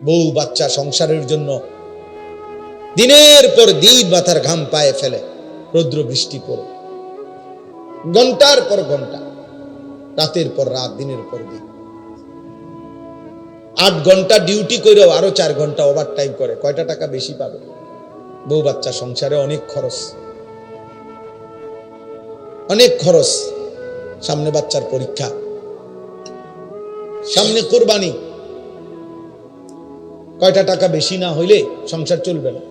বউ বাচ্চা সংসারের জন্য দিনের পর দিন মাথার ঘাম পায়ে ফেলে, রৌদ্র বৃষ্টি পড়ে, ঘন্টার পর ঘন্টা, রাতের পর রাত, দিনের পর দিন, 8 ঘন্টা ডিউটি করেও আরো 4 ঘন্টা ওভার টাইম করে, কয়টা টাকা বেশি পাবে? বউ বাচ্চা সংসারে অনেক খরচ, অনেক খরচ। সামনে বাচ্চার পরীক্ষা, সামনে কোরবানি, কয়টা টাকা বেশি না হইলে সংসার চলবে না।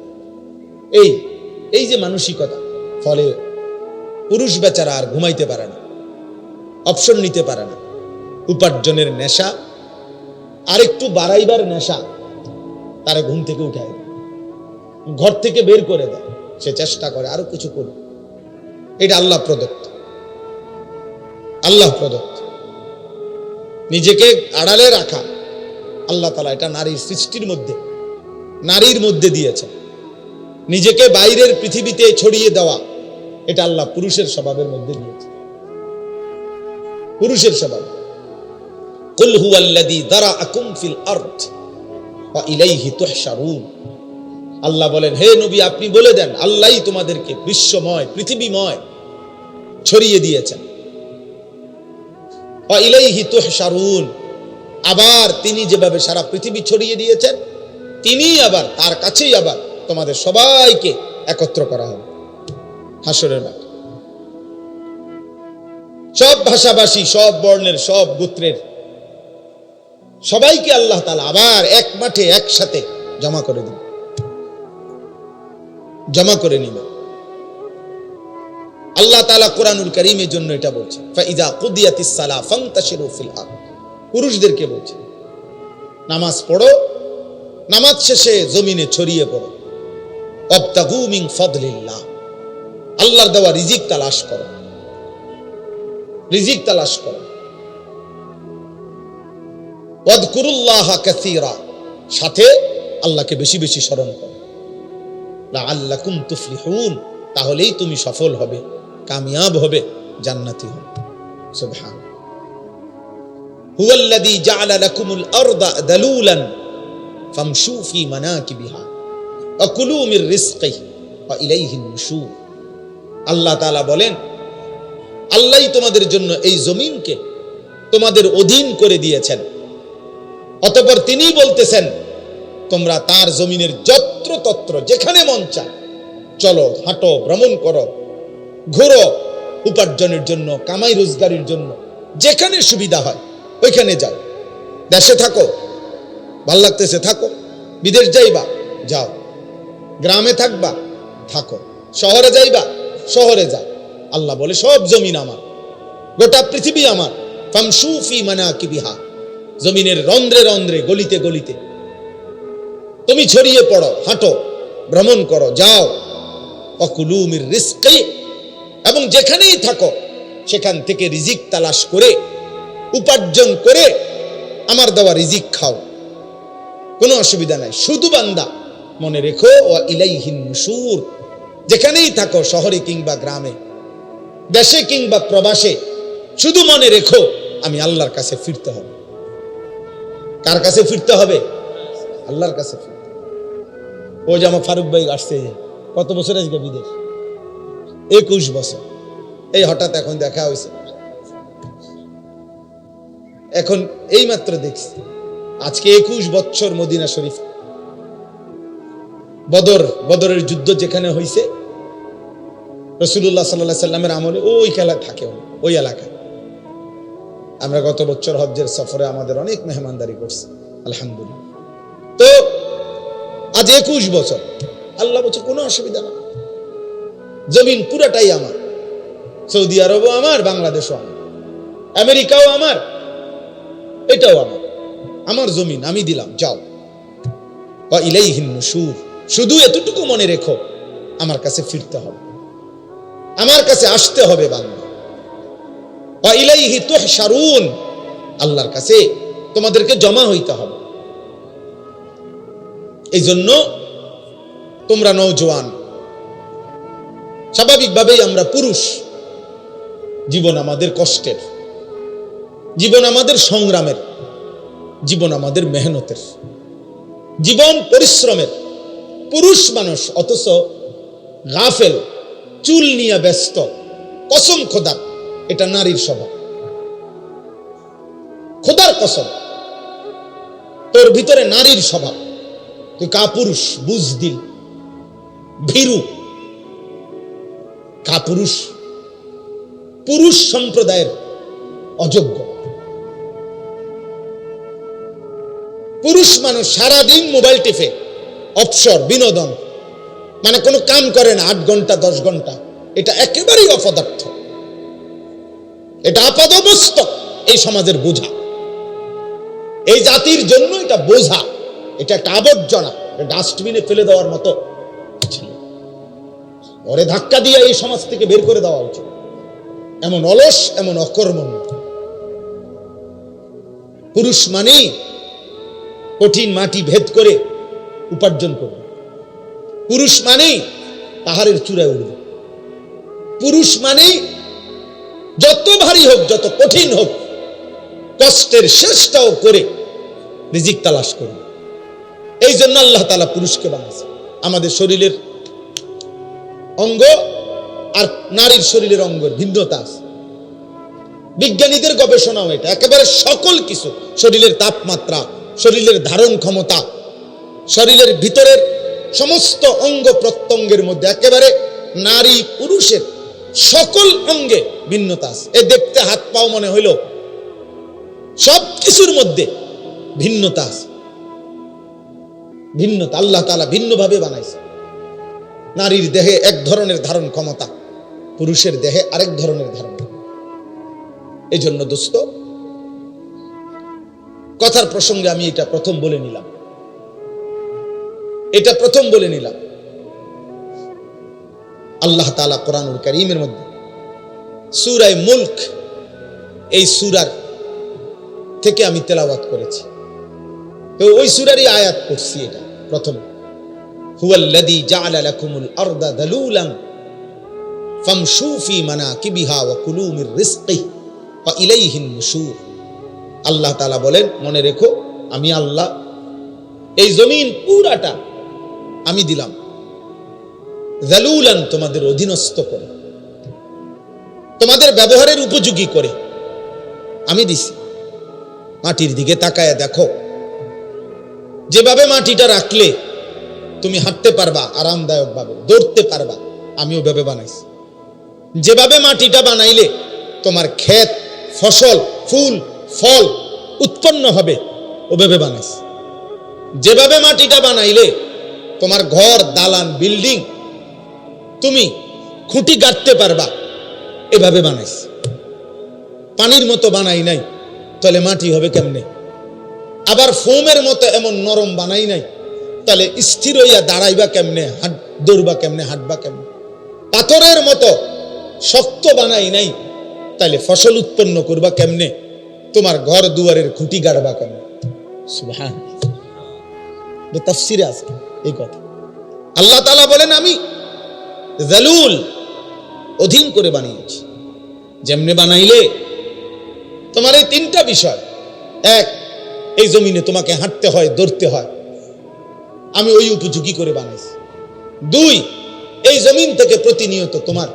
এই যে মানসিকতা, ফলে পুরুষ বেচারা আর ঘুমাইতে পারে না, অপশন নিতে পারে না। উপার্জনের নেশা আর একটু বাড়াইবার নেশা তারা ঘুম থেকে উঠায়, ঘর থেকে বের করে দেয়। সে চেষ্টা করে আরো কিছু করবে। এটা আল্লাহ প্রদত্ত, আল্লাহ প্রদত্ত। নিজেকে আড়ালে রাখা আল্লাহ তাআলা এটা নারীর সৃষ্টির মধ্যে, নারীর মধ্যে দিয়েছেন। নিজেকে বাইরের পৃথিবীতে ছড়িয়ে দেওয়া এটা আল্লাহ পুরুষের স্বভাবের মধ্যে দিয়েছে, পুরুষের স্বভাব। কুল হুয়াল্লাযী যারাআকুম ফিল আরদ ওয়া ইলাইহি তুহশারুন। আল্লাহ বলেন, হে নবী আপনি বলে দেন, আল্লাহই তোমাদেরকে বিশ্বময়, পৃথিবীময় ছড়িয়ে দিয়েছেন। ওয়া ইলাইহি তুহশারুন, আবার তিনি যেভাবে সারা পৃথিবী ছড়িয়ে দিয়েছেন, তিনি আবার তার কাছেই আবার তোমাদের সবাইকে একত্র করা হবে হাসরের মাঠে। সব ভাষাভাষী, সব বর্ণের, সব গোত্রের সবাইকে আল্লাহ তাআলা আবার এক মাঠে একসাথে জমা করে দিবেন, জমা করে নিবেন। আল্লাহ তাআলা কোরআনুল কারীমের জন্য এটা বলছে, ফাইযা কুদিয়াতিস সালাহ ফান্তাশিরু ফিল আরদ। পুরুষদেরকে বলছে নামাজ পড়ো, নামাজ শেষে জমিনে ছড়িয়ে পড়ো। ওয়াবতাগু মিন ফাদলিল্লাহ, আল্লাহর দেওয়া রিজিক তালাশ করো, রিজিক তালাশ করো। ওয়াযকুরুল্লাহা কাসীরা, সাথে আল্লাহকে বেশি বেশি স্মরণ করো। লাআল্লাকুম তুফলিহুন, তাহলেই তুমি সফল হবে, কামিয়াব হবে, জান্নাতি হবে। সুবহানাল্লাহ। হুয়াল্লাযী জাআলা লাকুমুল আরদা দালুলান ফামশু ফি মানাকিবিহা ওয়া কুলু মির রিজকিহি ওয়া ইলাইহিন নুশুর। আল্লাহ তাআলা বলেন, আল্লাহই তোমাদের জন্য এই জমিনকে তোমাদের অধীন করে দিয়েছেন। অতঃপর তিনি বলতেছেন, তোমরা তার জমিনের যত্র তত্র যেখানে মন চায় চলো, হাঁটো, ভ্রমণ করো, ঘোরো, উপার্জনের জন্য, কামাই রোজগারের জন্য যেখানে সুবিধা হয় ওইখানে যাও। দেশে থাকো, ভাল লাগতেছে থাকো, বিদেশ যাইবা যাও, গ্রামে থাকবা থাকো, শহরে যাইবা শহরে যাও। আল্লাহ বলে সব জমিন আমার, গোটা পৃথিবী আমার। ফামশু ফি মানাকিবিহা, জমিনের রন্ধ্রে রন্ধ্রে, গলিতে গলিতে তুমি ছড়িয়ে পড়ো, হাঁটো, ভ্রমণ করো, যাও। ওয়াকুলু মির রিজকি, এবং যেখানেই থাকো সেখান থেকে রিজিক তালাশ করে, উপার্জন করে আমার দেওয়া রিজিক খাও, কোনো অসুবিধা নাই। শুধু বান্দা মনে রেখো, ওয়া ইলাইহিন নুশুর, যেখানেই থাকো, শহরে কিংবা গ্রামে, দেশে কিংবা প্রবাসে, শুধু মনে রেখো আমি আল্লাহর কাছে ফিরতে হবে। কার কাছে ফিরতে হবে? আল্লাহর কাছে ফিরতে হবে। ও যে আমার ফারুক ভাই আসছে, কত বছর আজকে বিদেশ? 21 বছর। এই হঠাৎ এখন দেখা হয়েছে, এখন এই মাত্র দেখছি। আজকে 21 বছর মদিনা শরীফ। বদরের যুদ্ধ যেখানে হয়েছে, রাসূলুল্লাহ সাল্লাল্লাহু আলাইহি সাল্লামের আমলে ওই খেলা থাকে ওই এলাকায়। আমরা গত বছর হজ্জের সফরে আমাদের অনেক মেহমানদারি করছি, আলহামদুলিল্লাহ। তো আজ 21 বছর, আল্লাহ বলছে কোনো অসুবিধা না, জমিন পুরাটাই আমার। সৌদি আরবও আমার, বাংলাদেশও আমার, আমেরিকাও আমার, এটাও আমার, আমার জমিন আমি দিলাম, যাও। ওয়া ইলাইহিন নুশুর, শুধু এতটুকু মনে রেখো আমার কাছে ফিরতে হবে, আমার কাছে আসতে হবে বান্দা। ওয়া ইলাইহি তুহশারুন, আল্লাহর কাছে তোমাদেরকে জমা হইতে হবে। এই জন্য তোমরা নওজোয়ান, স্বাভাবিকভাবেই আমরা পুরুষ, জীবন আমাদের কষ্টের, জীবন আমাদের সংগ্রামের, জীবন আমাদের মেহনতের। জীবন পরিশ্রমের পুরুষ মানুষ, অথচ গাফেল, চুল নিয়ে ব্যস্ত। কসম খোদার, এটা নারীর স্বভাব। খোদার কসম, তোর ভিতরে নারীর স্বভাব। তুই কাপুরুষ, বুজদিল, ভীরু, কাপুরুষ, পুরুষ সম্প্রদায়ের অযোগ্য। পুরুষ মানুষ সারাদিন মোবাইল টিপে, অবসর, বিনোদন, মানে কোনো কাম করে না 8 ঘন্টা 10 ঘন্টা। এটা একেবারেই অপদার্থ, এটা আপাদমস্তক এই সমাজের বোঝা, এই জাতির জন্য এটা বোঝা, এটা একটা আবর্জনা, ডাস্টবিনে ফেলে দেওয়ার মতো। ওরে ধাক্কা দিয়ে এই সমাজ থেকে বের করে দেওয়া উচিত। এমন অলস, এমন অকর্মণ্য। পুরুষ মানেই কঠিন মাটি ভেদ করে উপার্জন করবে। পুরুষ মানেই পাহাড়ের চূড়ায় উঠবে। পুরুষ মানেই যত ভারী হোক, যত কঠিন হোক, কষ্টের শেষটাও করে রিজিক তালাশ করবে। এই জন্য আল্লাহ তাআলা পুরুষকে বানাইছে। আমাদের শরীরের অঙ্গ আর নারীর শরীরের অঙ্গের ভিন্নতা আছে। বিজ্ঞানীদের গবেষণাও এটা। একেবারে সকল কিছু, শরীরের তাপমাত্রা, শরীরের ধারণ ক্ষমতা, শরীরের ভিতরের সমস্ত অঙ্গ প্রত্যঙ্গের মধ্যে একেবারে নারী পুরুষের সকল অঙ্গে ভিন্নতা আছে। এ দেখতে হাত পাও মনে হইল, সব কিছুর মধ্যে ভিন্নতা আছে। ভিন্নতা আল্লাহ তাআলা ভিন্নভাবে বানাইছে। নারীর দেহে এক ধরনের ধারণ ক্ষমতা, পুরুষের দেহে আরেক ধরনের ধারণ ক্ষমতা। এই জন্য দোস্ত, কথার প্রসঙ্গে আমি এটা প্রথম বলে নিলাম, আল্লাহ তাআলা কোরআনুল কারীমের মধ্যে সূরা মুলক, এই সূরার থেকে আমি তেলাওয়াত করেছি। তো ওই সূরারই আয়াত পড়ছি। এটা প্রথম, হুয়াল্লাযী জাআলা লাকুমুল আরদা দালুলান ফামশু ফি মানাকিবিহা ওয়া কুলু মির রিজকিহি ওয়া ইলাইহিন নুশুর। আল্লাহ তাআলা বলেন, মনে রেখো, আমি আল্লাহ এই জমিন পুরাটা আমি দিলাম যালুলান, তোমাদের অধীনস্থ করে, তোমাদের ব্যবহারের উপযোগী করে আমি দিছি। মাটির দিকে তাকায় দেখো, যেভাবে মাটিটা রাখলে তুমি হাঁটতে পারবা আরামদায়ক ভাবে, দৌড়তে পারবা, আমি ওভাবে বানাইছি। যেভাবে মাটিটা বানাইলে তোমার ক্ষেত, ফসল, ফুল, ফল উৎপন্ন হবে, ওভাবে বানাইছি। যেভাবে মাটিটা বানাইলে তোমার ঘর, দালান, বিল্ডিং তুমি খুঁটি গাঁথতে পারবা, এভাবে বানাইছি। পানির মতো বানাই নাই, তাহলে মাটি হবে কেমনে? আবার ফোমের মতো এমন নরম বানাই নাই, তাহলে স্থির হইয়া দাঁড়াইবা কেমনে, দৌড়বা কেমনে, হাঁটবা কেমনে? পাথরের মতো শক্ত বানাই নাই, তাহলে ফসল উৎপন্ন করবা কেমনে? তোমার ঘর দুয়ারের খুঁটি গাড়বা কেমনে? সুবহানাল্লাহ, তাফসিরে আছে এই কথা। আল্লাহ তাআলা বলেন, আমি যালুল, অধীন করে বানিয়েছি। যেমনে বানাইলে তোমার এই 3টা বিষয়, এক, এই জমিনে তোমাকে হাঁটতে হয়, দৌড়তে হয়, আমি ওই উপযোগী করে বানাইছি। 2, এই জমিন থেকে প্রতিনিয়ত তোমার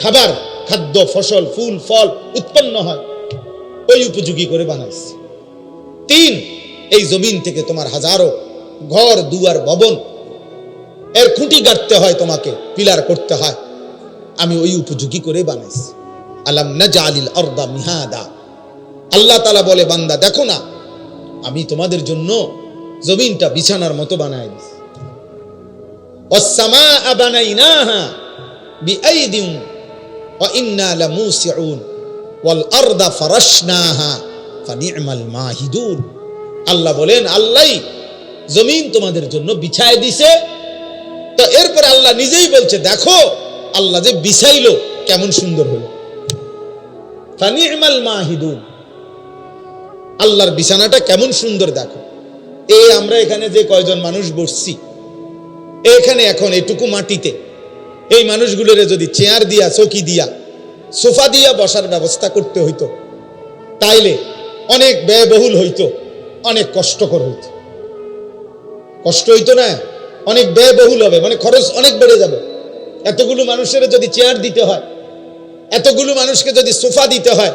খাবার, খাদ্য, ফসল, ফুল, ফল উৎপন্ন হয়, ওই উপযোগী করে বানাইছি। 3, এই জমিন থেকে তোমার হাজারো ঘর, দুয়ার, ভবন এর খুঁটি গাঁথতে হয়, তোমাকে পিলার করতে হয়, আমি ওই উপযোগী করে বানাইছি। আলাম নাজআলিল আরদা মিহাদা। আল্লাহ তাআলা বলে, বান্দা দেখো না, আমি তোমাদের জন্য জমিনটা বিছানার মতো বানাই দিয়েছি। ওয়াস-সামাআ বানাইনাহা বিআইদিন ওয়া ইন্না লামুসিউন ওয়াল আরদা ফারাশনাহা ফানি'মাল মাহিদুন। আল্লাহ বলেন, আল্লাহই জমিন তোমাদের জন্য বিছায় দিছে। তো এরপর আল্লাহ নিজেই বলছে, দেখো আল্লাহ যে বিছাইলো কেমন সুন্দর হলো। ফানি'মাল মাহিদুন, আল্লাহর বিছানাটা কেমন সুন্দর দেখো। এই আমরা এখানে যে কয়জন মানুষ বসছি, এখানে এখন এটুকু মাটিতে এই মানুষগুলোরে যদি চেয়ার দিয়া, চৌকি দিয়া, সোফা দিয়া বসার ব্যবস্থা করতে হইতো, তাইলে অনেক ব্যয়বহুল হইতো, অনেক কষ্টকর হইতো। কষ্ট হইতো না, অনেক ব্যয়বহুল হবে, মানে খরচ অনেক বেড়ে যাবে। এতগুলো মানুষের যদি চেয়ার দিতে হয়, এতগুলো মানুষকে যদি সোফা দিতে হয়,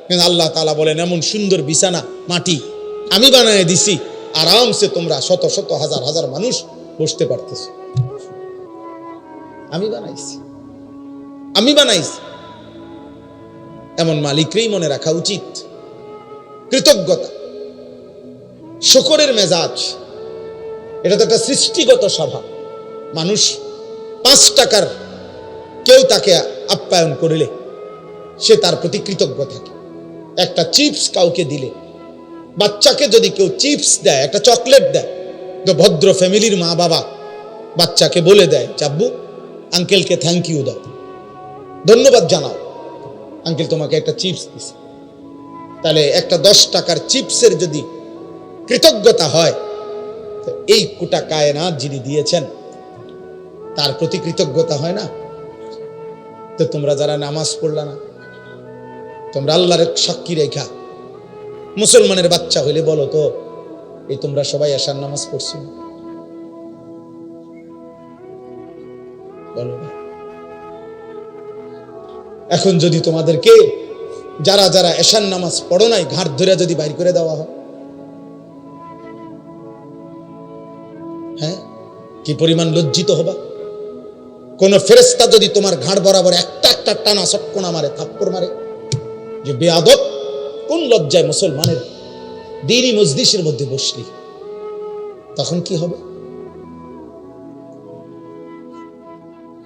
কিন্তু আল্লাহ তাআলা বলেন এমন সুন্দর বিছানা মাটি আমি বানায় দিছি, আরামসে তোমরা শত শত হাজার হাজার মানুষ বসতে পারতেছ। আমি বানাইছি, আমি বানাইছি। এমন মালিককেই মনে রাখা উচিত। কৃতজ্ঞতা, শুকরের মেজাজ, এটা তো একটা সৃষ্টিগত স্বভাব। মানুষ 5 টাকার কেউ তাকে আপ্যায়ন করলে সে তার প্রতি কৃতজ্ঞ থাকে। একটা চিপস কাউকে দিলে, বাচ্চাকে যদি কেউ চিপস দেয়, একটা চকলেট দেয়, তো ভদ্র ফ্যামিলির মা বাবা বাচ্চাকে বলে দেয়, চাব্বু আঙ্কেলকে থ্যাংক ইউ দাও, ধন্যবাদ জানাও, আঙ্কেল তোমাকে একটা চিপস দিছে। তাহলে একটা 10 টাকার চিপসের যদি কৃতজ্ঞতা হয়, তো এই কোটা কায়নাত যিনি দিয়েছেন তার প্রতি কৃতজ্ঞতা হয় না? তো তোমরা যারা নামাজ পড়লা না, তোমরা আল্লাহর সাক্ষী রেখা মুসলমানের বাচ্চা হইলে বলো তো, এই তোমরা সবাই এশার নামাজ পড়ছো? বলো না। এখন যদি তোমাদেরকে যারা যারা এশার নামাজ পড়ো নাই ঘাট ধরে যদি বাইর করে দেওয়া হয়, হ্যাঁ, কি পরিমাণ লজ্জিত হবা? কোন ফেরেশতা যদি তোমার ঘাড় বরাবর একটা একটা টানা সটকোনা মারে, থাপ্পড় মারে, যে বেয়াদব, কোন লজ্জায় মুসলমানের দ্বীনি মজলিসের মধ্যে বসলি, তখন কি হবে?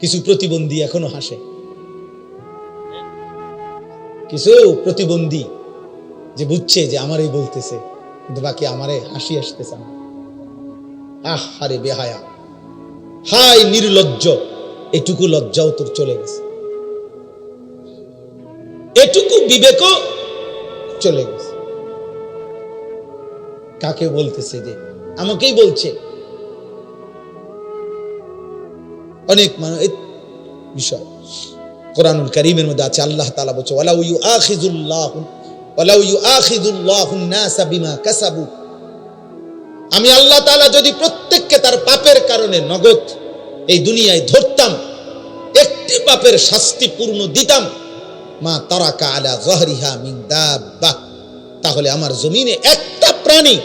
কিছু প্রতিবন্ধী এখনো হাসে, কিছু প্রতিবন্ধী যে বুঝছে যে আমারই বলতেছে, কিন্তু বাকি আমারে হাসি আসতেছে না। আহারে বেহায়া, হাই নির্লজ্জ, এটুকু লজ্জাও তোর চলে গেছে, এটুকু বিবেকও চলে গেছে। কাকে বলতেছে? যে আমাকেই বলছে। অনেক মানুষ বিষয় কোরআনুল কারীমের মধ্যে আছে, আল্লাহ তাআলা বলছে ওয়ালাউ ইউআখিযুল্লাহুন নাসা বিমা কাসাবু, আমি আল্লাহ তাআলা যদি প্রত্যেককে তার পাপের কারণে নগদ এই দুনিয়ায় ধরতাম, একটি পাপের শাস্তি পূর্ণ দিতাম, মা তারাকা আলা যাহরিহা মিন দাব্বাহ, তাহলে আমার জমিনে একটা প্রাণী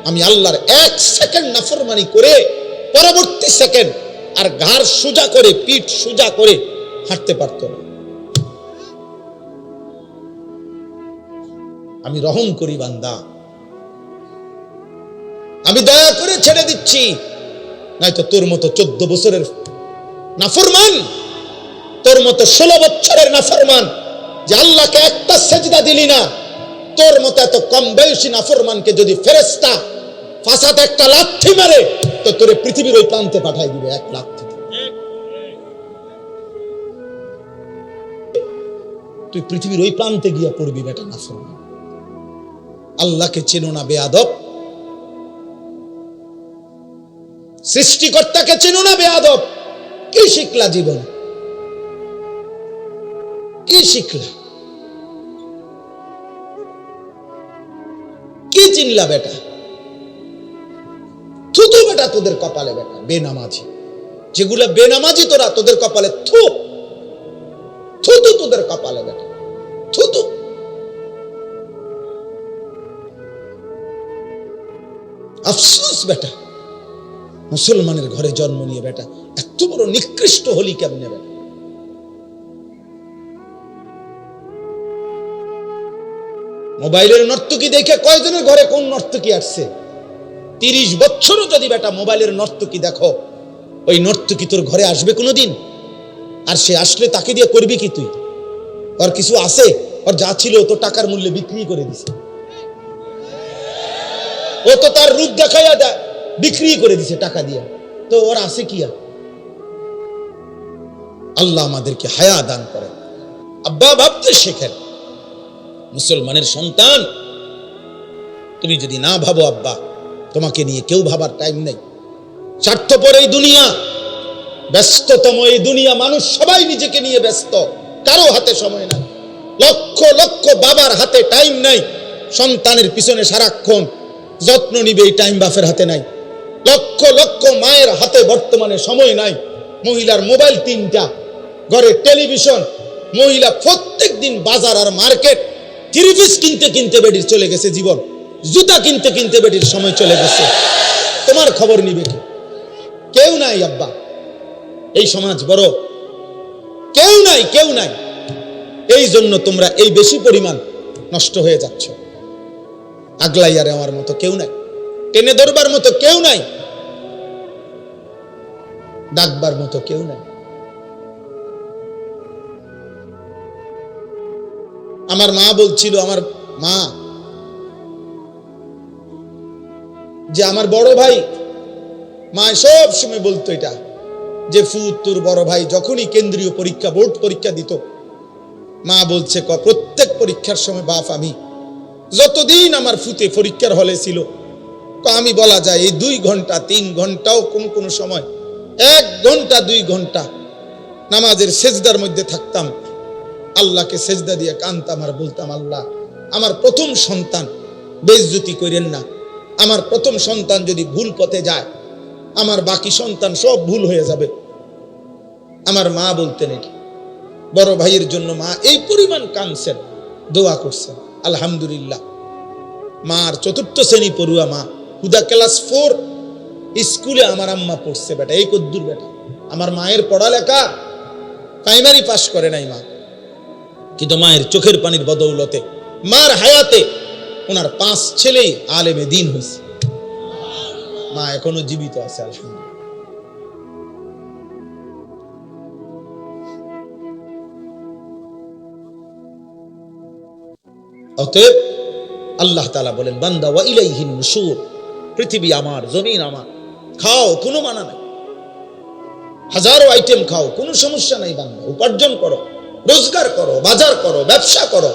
আমি আল্লাহর 1 সেকেন্ড নাফরমানি করে পরবর্তী সেকেন্ড আর ঘাড় সোজা করে, পিঠ সোজা করে হাঁটতে পারত না। আমি রহম করি বান্দা, আমি দয়া করে ছেড়ে দিচ্ছি, নয়তো তোর মতো 14 বছরের নাফরমান, তোর মতো 16 বছরের নাফরমান যে আল্লাহকে একটা সেজদা দিলি না, তোর মতো এত কম বয়সী নাফরমানকে যদি ফেরেশতা ফাসাতে একটা লাথি মারে, তো তোরে পৃথিবীর ওই প্রান্তে পাঠাই দিবে এক লাথি। তুই পৃথিবীর ওই প্রান্তে গিয়া পড়বি বেটা নাফরমান। আল্লাহকে চেনো না বেয়াদব, সৃষ্টিকর্তাকে চেনো না বেয়াদব। কি শিখলা জীবন? কি শিখলা? কি চিনলা বেটা? থুতু বেটা তোদের কপালে বেটা, বেনামাজি যেগুলা বেনামাজি, তোরা তোদের কপালে থু, থুতু তোদের কপালে বেটা, থুতু। আফসোস বেটা, মুসলমানের ঘরে জন্ম নিয়ে বেটা এত বড় নিকৃষ্ট হলি কেমনে বেটা? মোবাইলের নর্তকী দেখে কয়জনের ঘরে কোন নর্তকী আসছে? 30 বছরও যদি বেটা মোবাইলের নর্তকী দেখো, ওই নর্তকী তোর ঘরে আসবে কোনোদিন? আর সে আসলে তাকে দিয়ে করবি কি তুই? ওর কিছু আছে? ওর যা ছিল তো টাকার মূল্যে বিক্রি করে দিছে, ও তো তার রূপ দেখাইয়া দেয় বিক্রি করে দিছে টাকা দিয়ে, তো ওর আছে কি? আল্লাহ আমাদেরকে হায়া দান করে। আব্বা ভাবতে শেখেন, মুসলমানের সন্তান তুমি যদি না ভাবো আব্বা, তোমাকে নিয়ে কেউ ভাবার টাইম নেই। স্বার্থপর এই দুনিয়া, ব্যস্ততম এই দুনিয়া, মানুষ সবাই নিজেকে নিয়ে ব্যস্ত, কারো হাতে সময় নাই। লক্ষ লক্ষ বাবার হাতে টাইম নাই, সন্তানের পিছনে সারাক্ষণ যত্ন নিবে এই টাইম বাপের হাতে নাই। লক্ষ লক্ষ মায়ের হাতে বর্তমানে সময় নাই, মহিলার মোবাইল 3টা, ঘরে টেলিভিশন, মহিলা প্রত্যেক দিন বাজার আর মার্কেট, 3 পিস কিনতে কিনতে বেডির চলে গেছে জীবন, জুতা কিনতে কিনতে বেডির সময় চলে গেছে। তোমার খবর নিবে কি? কেউ নাই আব্বা, এই সমাজ বড়, কেউ নাই, কেউ নাই। এই জন্য তোমরা এই বেশি পরিমাণ নষ্ট হয়ে যাচ্ছ। আগলাইয়ারে আমার মতো কেউ নাই, টেনে ধরবার মতো কেউ নাই, ডাকবার মতো কেউ নাই। আমার মা বলছিল, আমার মা, যে আমার বড় ভাই, মা সব সময় বলতো এটা, যে ফুত তোর বড় ভাই যখনই কেন্দ্রীয় পরীক্ষা, বোর্ড পরীক্ষা দিত, মা বলছে প্রত্যেক পরীক্ষার সময় বাপ আমি, যতদিন আমার ফুতে পরীক্ষার হলে ছিল, আমি বলা যায় এই 2 ঘন্টা 3 ঘন্টাও কোন কোন সময় 1 ঘন্টা 2 ঘন্টা নামাজের সেজদার মধ্যে থাকতাম, আল্লাহকে সেজদা দিয়ে কাঁদতাম আর বলতাম, আল্লাহ আমার প্রথম সন্তান বেইজ্জতি করেন না, আমার প্রথম সন্তান যদি ভুল পথে যায়, আমার বাকি সন্তান সব ভুল হয়ে যাবে। আমার মা বলতেন এটা, বড় ভাইয়ের জন্য মা এই পরিমাণ কাঁদছেন, দোয়া করছেন। আলহামদুলিল্লাহ, মার 4র্থ শ্রেণী পড়ুয়া মা, হুদা ক্লাস 4 স্কুলে আমার আম্মা পড়ছে বেটা, এই কদ্দুর বেটা। আমার মায়ের পড়ালেখা প্রাইমারি পাস করে নাই মা, কিন্তু মায়ের চোখের পানির বদৌলতে, মার হায়াতে ওনার 5 ছেলেই আলেমে দ্বীন হয়েছে। মা এখনো জীবিত আছে, আলহামদুলিল্লাহ। অতএব আল্লাহ তাআলা বলেন, বান্দা ওয়া ইলাইহিন নুশুর, পৃথিবী আমার, জমিন আমার, খাও কোনো মানা নাই, হাজারো আইটেম খাও, কোনো সমস্যা নাই বান্দা, উপার্জন করো, রোজগার করো, বাজার করো, ব্যবসা করো,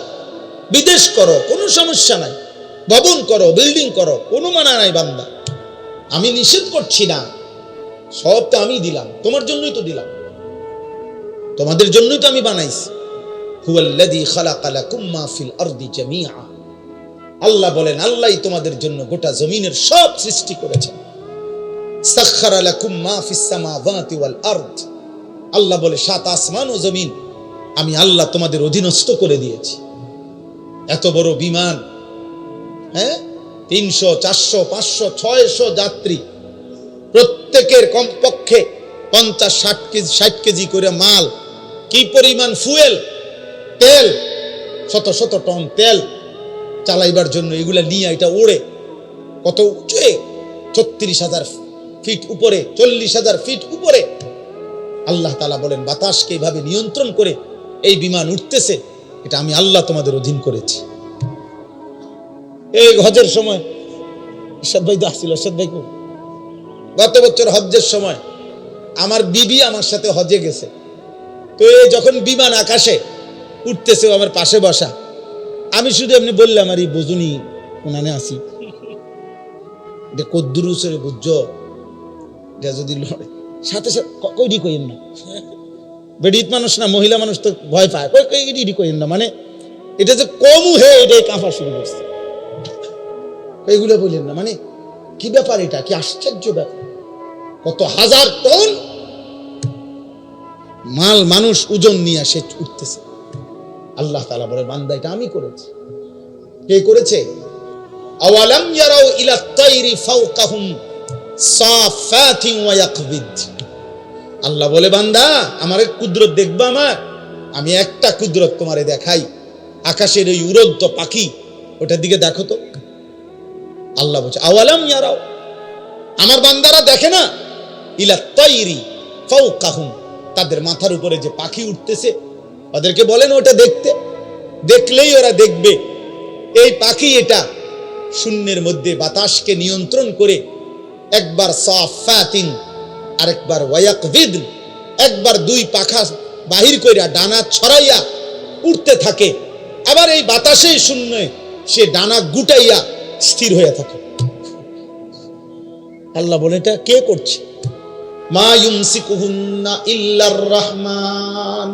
বিদেশ করো, কোনো সমস্যা নাই, ভবন করো, বিল্ডিং করো, কোনো মানা নাই বান্দা। আমি নিষেধ করছি না, সব তো আমি দিলাম, তোমার জন্যই তো দিলাম, তোমাদের জন্যই তো আমি বানাইছি। হুয়াল্লাযী খালাকা লাকুম মা ফিল আরদি জামিআ, আল্লাহ বলেন, আল্লাহই তোমাদের জন্য গোটা জমিনের সব সৃষ্টি করেছেন। সাখখারা লাকুম মা ফিস সামাওয়াতি ওয়াল আরদ, আল্লাহ বলে 7 আসমান ও জমিন আমি আল্লাহ তোমাদের অধীনস্থ করে দিয়েছি। এত বড় বিমান, হ্যাঁ, 300 400 500 600 যাত্রী, প্রত্যেকের কমপক্ষে 50-60 কেজি করে মাল, কি পরিমাণ ফুয়েল, তেল, শত শত টন তেল চালাইবার জন্য এগুলা নিয়ে এটা ওড়ে কত উঁচুয়ে, 36,000 ফিট উপরে, 40,000 ফিট উপরে। আল্লাহ তাআলা বলেন, বাতাসকে এইভাবে নিয়ন্ত্রণ করে এই বিমান উঠতেছে, এটা আমি আল্লাহ তোমাদের অধীন করেছি। এই হজের সময় ইরশাদ ভাই তো আসছিল, ইরশাদ ভাই গত বছর হজ্জের সময় আমার বিবি আমার সাথে হজে গেছে, তো এই যখন বিমান আকাশে উঠতেছে, আমার পাশে বসা, আমি শুধু এমনি বললাম, আর এই বুঝুনি কোনানে আসি, এটা কদ্দুর উচরে বুঝছো, এটা যদি লড়ে সাথে সাথে কইডি কইেন না, বেডিত মানুষ না, মহিলা মানুষ তো ভয় পায়, কইডি কইেন না, মানে এটা যে কমু হে, এটাই কাঁপা শুরু করছে, এইগুলো বললেন না, মানে কি ব্যাপার, এটা কি আশ্চর্য ব্যাপার, কত হাজার টন মাল মানুষ ওজন নিয়ে সে উঠতেছে। আল্লাহ তাআলা বলে, বান্দা এটা আমি করেছি। কে করেছে? আওয়ালাম ইয়ারাউ ইলা তাইরি ফাওকাহুম সাফাতিন ওয়া ইয়াকবিদ, আল্লাহ বলে, বান্দা আমার কুদরত দেখবা, আমি একটা কুদরত তোমারে দেখাই, আকাশের ওই উড়ন্ত পাখি, ওটার দিকে দেখো তো। আল্লাহ বলছে, আওয়ালাম ইয়ারাউ, আমার বান্দারা দেখে না, ইলা তাইরি ফাওকাহুম, তাদের মাথার উপরে যে পাখি উঠতেছে, ওদেরকে বলেন ওটা দেখতে, দেখলেই ওরা দেখবে এই পাখি এটা শূন্যের মধ্যে বাতাসকে নিয়ন্ত্রণ করে, একবার সাফাতিন, আরেকবার ওয়ায়াকবিদ, একবার 2 পাখা বাহির কইরা ডানা ছড়াইয়া উঠতে থাকে, আবার এই বাতাসেই শূন্যে সে ডানা গুটাইয়া স্থির হয়ে থাকে। আল্লাহ বলে, এটা কে করছে? মা ইউমসিকুহুন্না ইল্লার রহমান,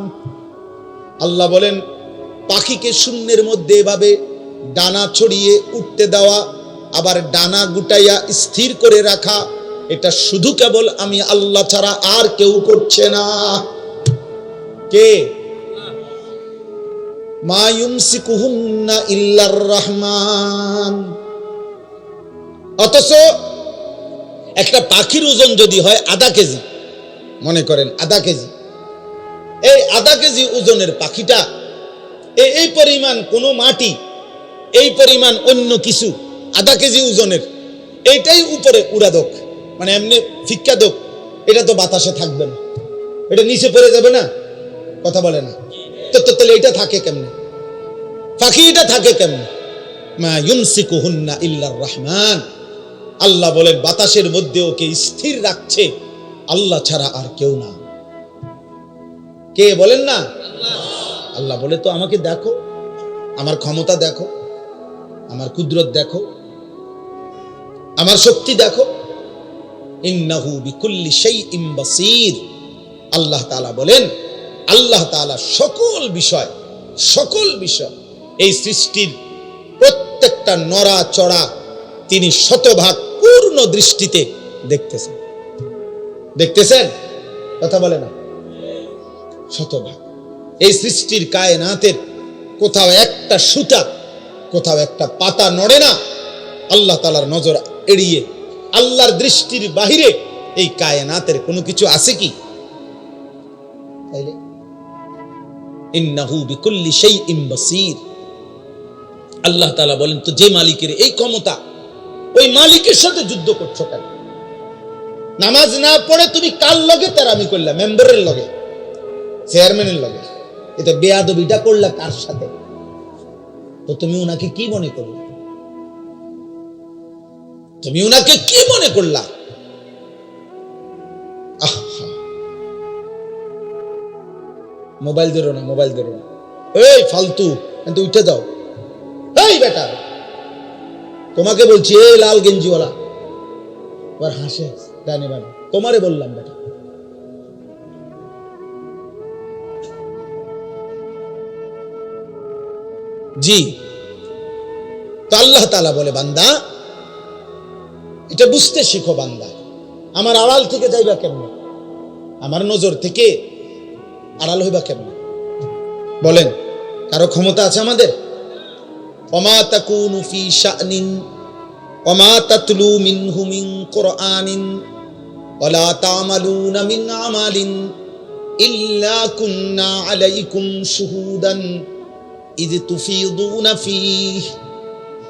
আল্লাহ বলেন, পাখিকে শূন্যের মধ্যে এভাবে ডানা ছড়িয়ে উঠতে দেওয়া, আবার ডানা গুটাইয়া স্থির করে রাখা, এটা শুধু কেবল আমি আল্লাহ ছাড়া আর কেউ করছে না। কে? মা ইউমসিকুহুন্না ইল্লার রহমান। অথচ একটা পাখির ওজন যদি হয় আধা কেজি, মনে করেন আধা কেজি, এই আধা কেজি ওজনের পাখিটা এই পরিমাণ কোনো মাটি, এই পরিমাণ অন্য কিছু আধা কেজি ওজনের, এইটাই উপরে উড়া দোক, মানে এমনি ফিক্কা দোক, এটা তো বাতাসে থাকবে না, এটা নিচে পড়ে যাবে না, কথা বলে না তো। তাহলে এটা থাকে কেমনে? পাখি এটা থাকে কেমনে? মা ইউমসিকুহুন্না ইল্লার রহমান। আল্লাহ বলেন বাতাসের মধ্যে ওকে স্থির রাখছে আল্লাহ ছাড়া আর কেউ না। কে বলেন না? আল্লাহ বলে তো আমাকে দেখো, আমার ক্ষমতা দেখো, আমার কুদরত দেখো, আমার শক্তি দেখো। ইন্নাহু বিকুল্লি শাইইন বাসীর। আল্লাহ তাআলা বলেন, আল্লাহ তাআলা সকল বিষয় এই সৃষ্টির প্রত্যেকটা নড়া চড়া তিনি শতভাগ পূর্ণ দৃষ্টিতে দেখতেছেন। দেখতেছেন? কথা বলে না? শতভাগ। এই সৃষ্টির কায়নাতের কোথাও একটা সুতা, কোথাও একটা পাতা নড়ে না আল্লাহ তাআলার নজর এড়িয়ে। আল্লাহর দৃষ্টির বাহিরে এই কায়নাতের কোনো কিছু আছে কি? তাইলে ইন্নাহু বিকুল্লি শাইইন বাসীর। আল্লাহ তাআলা বলেন, তো যে মালিকের এই ক্ষমতা, ওই মালিকের সাথে যুদ্ধ করছো কেন? নামাজ না পড়ে তুমি কার লগে তেরামি করলা? মেম্বারের লগে, চেয়ারম্যানের লগে। এটা বেয়াদবিটা করলা কার সাথে? তো তুমি উনাকে কি মনে করলা? তুমি উনাকে কি মনে করলা? মোবাইল ধরো না, মোবাইল ধরো না, এই ফালতু, কিন্তু উঠে যাও। এই বেটা, তোমাকে বলছি, এই লাল গেঞ্জিওয়ালা, আবার হাসে ডানে বামে, তোমারে বললাম বেটা। জি, তো আল্লাহ তাআলা বলে, বান্দা এটা বুঝতে শিখো। বান্দা আমার আড়াল থেকে যাইবা কেমনে? আমার নজর থেকে আড়াল হইবা কেমনে? বলেন, কারো ক্ষমতা আছে আমাদের? ওমা তাকুনু ফি শানিন ওমা তাতলু মিনহু মিন কুরআনিন ওয়ালা তা'মালুনা মিন আমালিন ইল্লা কুননা আলাইকুম শুহুদান ইয তুফিদুনা ফীহ।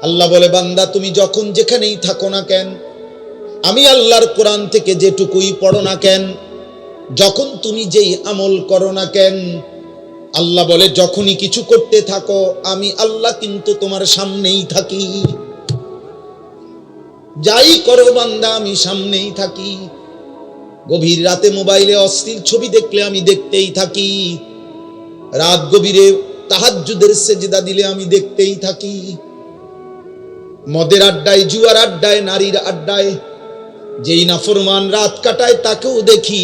আল্লাহ বলে, বান্দা তুমি যখন যেখানেই থাকো না কেন, আমি আল্লাহর কোরআন থেকে যেটুকুই পড়ো না কেন, যখন তুমি যেই আমল করো না কেন, আল্লাহ বলে যখনই কিছু করতে থাকো আমি আল্লাহ কিন্তু তোমার সামনেই থাকি। যাই করো বান্দা আমি সামনেই থাকি। গভীর রাতে মোবাইলে অশ্লীল ছবি দেখলে আমি দেখতেই থাকি। রাত গভীরে তাহাজ্জুদের সেজদা দিলে আমি দেখতেই থাকি। মদের আড্ডায়, জুয়ার আড্ডায়, নারীর আড্ডায় যেই নাফরমান রাত কাটায় তাকেও দেখি।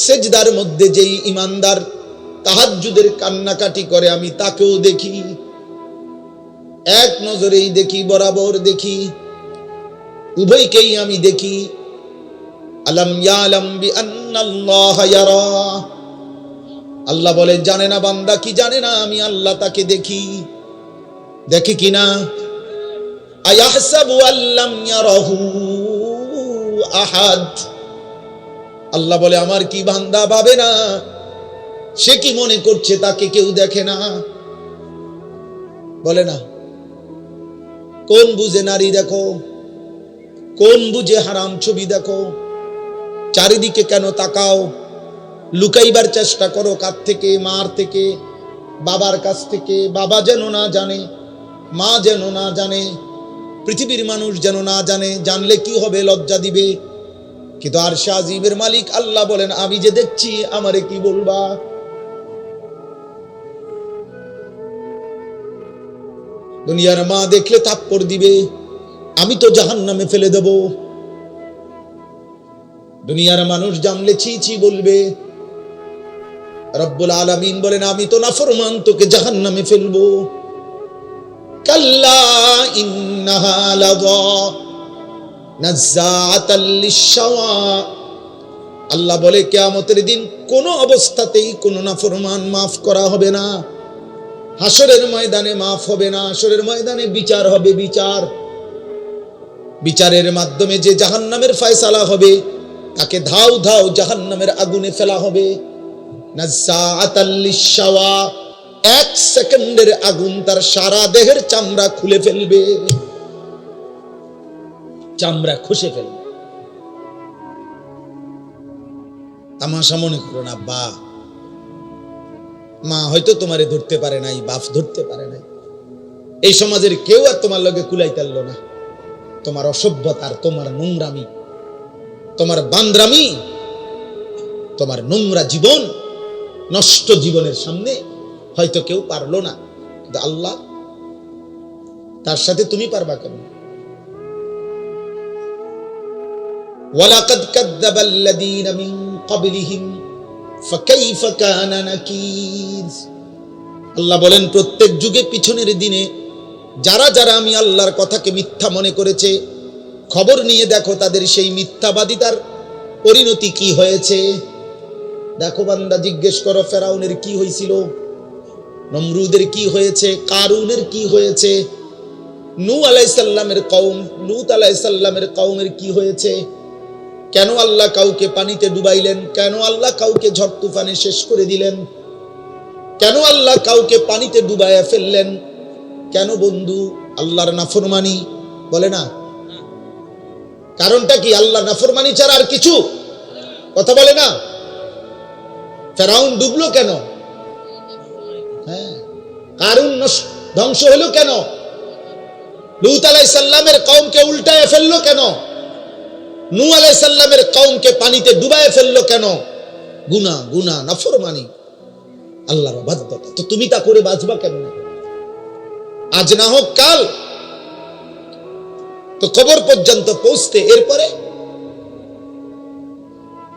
সেজদার মধ্যে যেই ইমানদার তাহাজ্জুদের কান্নাকাটি করে আমি তাকেও দেখি। এক নজরেই দেখি, বরাবর দেখি, উভয়কেই আমি দেখি। আলাম ইয়ালাম বিআন্নাল্লাহা ইয়ারা। আল্লাহ বলে, জানে না বান্দা কি জানে না আমি আল্লাহ তাকে দেখি। দেখি কিনা? আয়াহসাবু আল্লাম ইয়ারাহু আহাদ। আল্লাহ বলে, আমার কি বান্দা ভাবে না? সে কি মনে করছে তাকে কেউ দেখে না? বলে না? কোন বুঝে নারী দেখো, কোন বুঝে হারাম ছবি দেখো। চারিদিকে কেন তাকাও? লুকাইবার চেষ্টা করো কার থেকে? মার থেকে, বাবার কাছ থেকে। বাবা যেন না জানে, মা যেন না জানে, পৃথিবীর মানুষ যেন না জানে। জানলে কি হবে? লজ্জা দিবে। কিন্তু আরশে আজিমের মালিক আল্লাহ বলেন, আমি যে দেখছি আমারে কি বলবা? দুনিয়ার মা দেখলে থাপ্পড় দিবে, আমি তো জাহান্নামে ফেলে দেব। দুনিয়ার মানুষ জানলে ছি ছি বলবে। রব্বুল আলামিন বলেন, আমি তো নাফরমান, তোকে জাহান্নামে ফেলবো। কাল্লা ইন্নাহা লাযা। নাজ্জাআতাল লিশ-শাওয়া। আল্লাহ বলে কিয়ামতের দিন কোন অবস্থাতেই কোন নাফরমান মাফ করা হবে না। হাসরের ময়দানে মাফ হবে না। হাসরের ময়দানে বিচার হবে। বিচারের মাধ্যমে যে জাহান্নামের ফয়সালা হবে তাকে ধাও ধাও জাহান্নামের আগুনে ফেলা হবে। নাজ্জাআতাল লিশ-শাওয়া, 1 সেকেন্ডের আগুন তার সারা দেহের চামড়া খুলে ফেলবে, চামড়া খসে ফেলবে। তামাশা মনে করো না। মা হয়তো তোমারে ধরতে পারে নাই, বাপ ধরতে পারে নাই, এই সমাজের কেউ আর তোমার লগে কুলাই তারল না। তোমার অসভ্যতার, তোমার নোংরামি, তোমার বান্দ্রামি, তোমার নোংরা জীবন, নষ্ট জীবনের সামনে হয়তো কেউ পারলো না, কিন্তু আল্লাহ, তার সাথে তুমি পারবা কেন? ওয়ালাকাদ কাযযাবাল্লাযীনা মিন ক্বাবলিহিম ফাকাইফা কানা নাকির। আল্লাহ বলেন প্রত্যেক যুগে পিছনের দিনে যারা যারা আমি আল্লাহর কথাকে মিথ্যা মনে করেছে, খবর নিয়ে দেখো তাদের সেই মিথ্যাবাদিতার পরিণতি কি হয়েছে। দেখো বান্দা, জিজ্ঞেস করো ফেরাউনের কি হয়েছিল, নমরুদের কি হয়েছে, কারুনের কি হয়েছে, নূহ আলাইহিস সালামের কওম, লূত আলাইহিস সালামের কওমের কি হয়েছে। কেন আল্লাহ কাউকে পানিতে ডুবাইলেন? কেন আল্লাহ কাউকে ঝড় তুফানে শেষ করে দিলেন? কেন আল্লাহ কাউকে পানিতে ডুবাইয়া ফেললেন? কেন বন্ধু? আল্লাহর নাফরমানি, বলে না? কারণটা কি? আল্লাহ নাফরমানি ছাড়া আর কিছু কথা বলে না? ফেরাউন ডুবলো কেন? হ্যাঁ, কারুন ধ্বংস হলো কেন? লূত আলাইহিস সালামের কওমকে উল্টায় ফেললো কেন? নূহ আলাইহিস সালামের কওমকে পানিতে ডুবায় ফেললো কেন? গুনাহ, নাফরমানি, আল্লাহর অবাধ্যতা। তো তুমি তা করে বাঁচবা কেমনে? আজ না হোক কাল তো কবর পর্যন্ত পৌঁছতে, এরপরে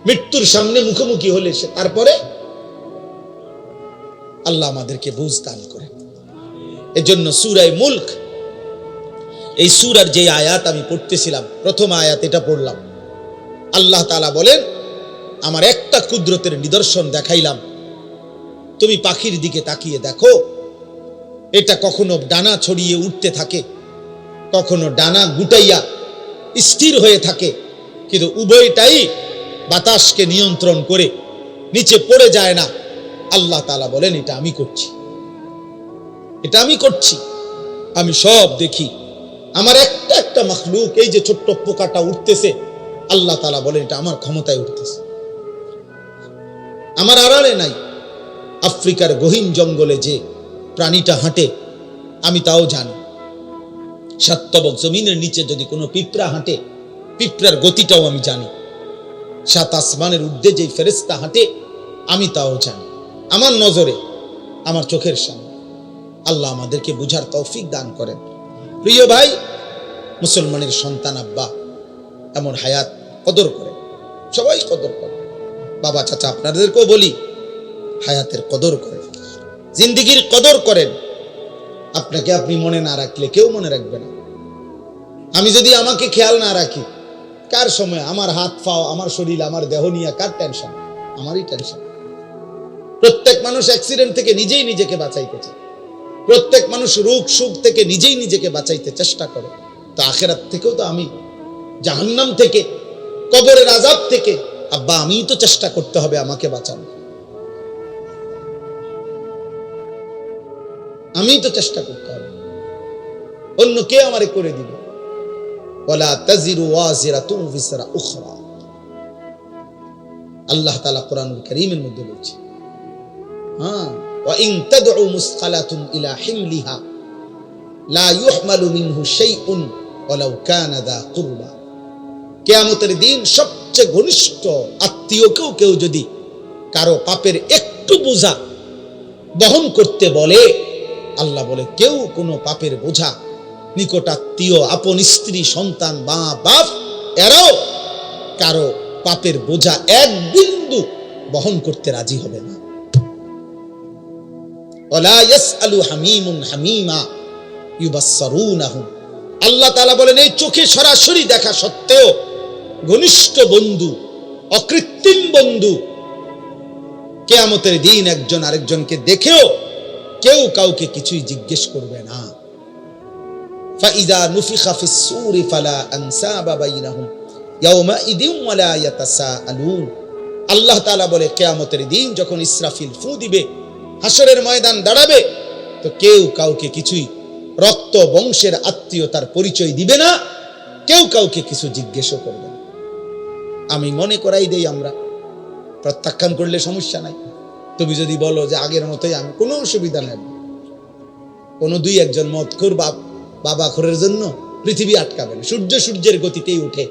মৃত্যুর সামনে মুখোমুখি হলে সে, তারপরে আল্লাহ আমাদেরকে বুঝ দান করে। এজন্য সূরা মুলক, এই সূরার যে আয়াত আমি পড়তেছিলাম, প্রথম আয়াত এটা পড়লাম। আল্লাহ তাআলা বলেন, আমার একটা কুদরতের নিদর্শন দেখাইলাম, তুমি পাখির দিকে তাকিয়ে দেখো, এটা কখনো ডানা ছড়িয়ে উঠতে থাকে, কখনো ডানা গুটাইয়া স্থির হয়ে থাকে, কিন্তু উভয়টাই বাতাসকে নিয়ন্ত্রণ করে নিচে পড়ে যায় না। আল্লাহ তাআলা বলেন, এটা আমি করছি, এটা আমি করছি, আমি সব দেখি। আমার একটা একটা মাখলুক, এই যে ছোট্ট পোকাটা উঠতেছে, আল্লাহ তাআলা বলেন এটা আমার ক্ষমতায় উঠতেছে, আমার আড়ালে নাই। আফ্রিকার গহীন জঙ্গলে যে প্রাণীটা হাঁটে আমি তাও জানি। সাতবক জমিনের নিচে যদি কোনো পিঁপড়া হাঁটে, পিঁপড়ার গতিটাও আমি জানি। সাত আসমানের ঊর্ধ্বে যে ফেরেশতা হাঁটে আমি তাও জানি। আমার নজরে, আমার চোখের সামনে। আল্লাহ আমাদেরকে বুঝার তৌফিক দান করেন। প্রিয় ভাই, মুসলমানের সন্তান আব্বা এমন হায়াত কদর করেন, সবাই কদর করেন। বাবা চাচা আপনাদেরকেও বলি, হায়াতের কদর করেন, জিন্দেগির কদর করেন। আপনাকে আপনি মনে না রাখলে কেউ মনে রাখবে না। আমি যদি আমাকে খেয়াল না রাখি, কার সময় আমার হাত পাও, আমার শরীর, আমার দেহ নিয়ে কার টেনশন? আমারই টেনশন। প্রত্যেক মানুষ অ্যাক্সিডেন্ট থেকে নিজেই নিজেকে বাঁচাইতে চায়, প্রত্যেক মানুষ রোগ সুখ থেকে নিজেই নিজেকে বাঁচাইতে চেষ্টা করে। তো আখিরাত থেকেও তো আমি, জাহান্নাম থেকে, কবরের আযাব থেকে আব্বা আমিই তো চেষ্টা করতে হবে আমাকে বাঁচানো, আমিই তো চেষ্টা করতে হবে, অন্য কে আমারে করে দিবে? ওয়ালা তাজিরু ওয়াজিরাতুন বিসরা উখরা, আল্লাহ তাআলা কোরআনুল কারীমের মধ্যে বলছে। হ্যাঁ, ওয়া ইন তাদউ মুসকালাতুন ইলা হিমলিহা লা ইউহমালু মিনহু শাইউন ওয়ালাউ কানা দা কুরবা। কিয়ামতের দিন সবচেয়ে ঘনিষ্ঠ আত্মীয়কেও কেউ যদি কারো পাপের একটু বোঝা বহন করতে বলে, আল্লাহ বলে কেউ কোনো পাপের বোঝা, নিকটাত্মীয়, আপন স্ত্রী, সন্তান, মা বাপ, এরাও কারো পাপের বোঝা এক বিন্দু বহন করতে রাজি হবে না। ওয়ালা ইয়াসআলু হামীমুন হামীমা ইউবাসসিরুনাহুম, আল্লাহ তাআলা বলেন এই চোখে সরাসরি দেখা সত্ত্বেও ঘনিষ্ঠ বন্ধু, অকৃত্রিম বন্ধু, কিয়ামতের দিন একজন আরেকজনকে দেখেও কেউ কাউকে কিছুই জিজ্ঞেস করবে না। ফাইযা নুফিখা ফিস সূরি ফালা আনসাবা বাইনাহুম ইয়াওমাইযিন ওয়ালা ইয়াতাসাআলুন। আল্লাহ তাআলা বলে কিয়ামতের দিন যখন ইসরাফিল ফু দিবে, হাসরের ময়দান দাঁড়াবে, তো কেউ কাউকে কিছুই রক্ত বংশের আত্মীয়তার পরিচয় দিবে না, কেউ কাউকে কিছু জিজ্ঞেসও করবে না। আমি মনে করাই দেই, আমরা প্রত্যাখ্যান করলে সমস্যা নাই। তুমি যদি বলো যে আগের মতোই, আমি কোনো অসুবিধা নেই। কোনো দুই একজন মদখোর বাবা খোরের জন্য পৃথিবী আটকাবে না। সূর্য সূর্যের গতিতেই উঠে,